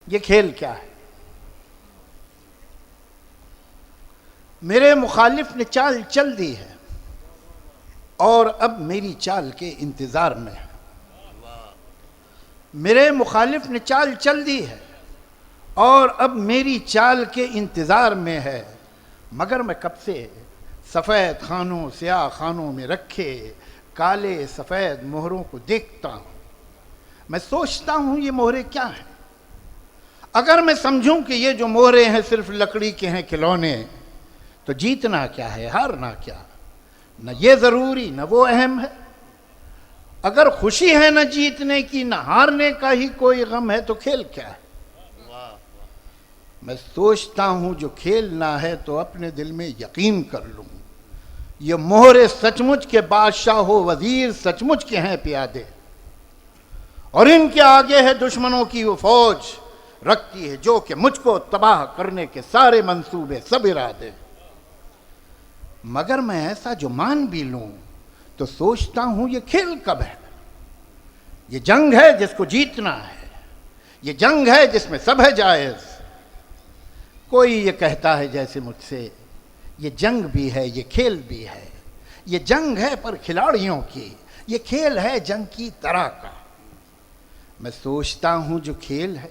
یہ کھیل کیا ہے؟ میرے مخالف نے چال چل دی ہے اور اب میری چال کے انتظار میں ہے۔ میرے مخالف نے چال چل دی ہے اور اب میری چال کے انتظار میں ہے، مگر میں کب سے سفید خانوں سیاہ خانوں میں رکھے کالے سفید مہروں کو دیکھتا ہوں۔ میں سوچتا ہوں یہ مہرے کیا ہیں؟ اگر میں سمجھوں کہ یہ جو مہرے ہیں صرف لکڑی کے ہیں کھلونے، تو جیتنا کیا ہے، ہارنا کیا؟ نہ یہ ضروری نہ وہ اہم ہے۔ اگر خوشی ہے نہ جیتنے کی نہ ہارنے کا ہی کوئی غم ہے تو کھیل کیا ہے؟ میں سوچتا ہوں جو کھیلنا ہے تو اپنے دل میں یقین کر لوں، یہ مہرے سچ مچ کے بادشاہ و وزیر سچ مچ کے ہیں پیادے، اور ان کے آگے ہے دشمنوں کی وہ فوج رکھتی ہے جو کہ مجھ کو تباہ کرنے کے سارے منصوبے سب ارادے۔ مگر میں ایسا جو مان بھی لوں تو سوچتا ہوں یہ کھیل کب ہے؟ یہ جنگ ہے جس کو جیتنا ہے، یہ جنگ ہے جس میں سب ہے جائز۔ کوئی یہ کہتا ہے جیسے مجھ سے یہ جنگ بھی ہے یہ کھیل بھی ہے، یہ جنگ ہے پر کھلاڑیوں کی، یہ کھیل ہے جنگ کی طرح کا۔ میں سوچتا ہوں جو کھیل ہے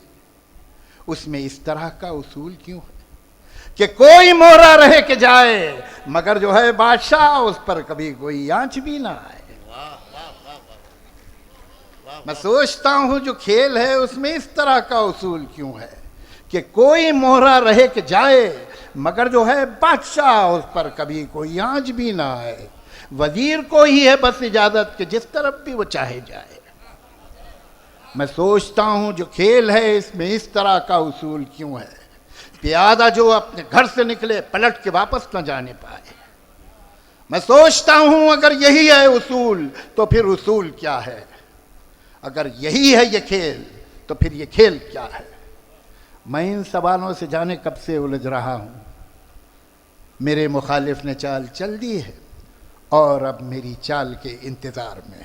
اس میں اس طرح کا اصول کیوں ہے کہ کوئی مہرہ رہے کہ جائے مگر جو ہے بادشاہ اس پر کبھی کوئی آنچ بھی نہ آئے۔ میں سوچتا ہوں جو کھیل ہے اس میں اس طرح کا اصول کیوں ہے کہ کوئی مہرہ رہے کہ جائے مگر جو ہے بادشاہ اس پر کبھی کوئی آنچ بھی نہ آئے۔ وزیر کو ہی ہے بس اجازت کہ جس طرف بھی وہ چاہے جائے۔ میں سوچتا ہوں جو کھیل ہے اس میں اس طرح کا اصول کیوں ہے، پیادہ جو اپنے گھر سے نکلے پلٹ کے واپس نہ جانے پائے۔ میں سوچتا ہوں اگر یہی ہے اصول تو پھر اصول کیا ہے؟ اگر یہی ہے یہ کھیل تو پھر یہ کھیل کیا ہے؟ میں ان سوالوں سے جانے کب سے الجھ رہا ہوں۔ میرے مخالف نے چال چل دی ہے اور اب میری چال کے انتظار میں۔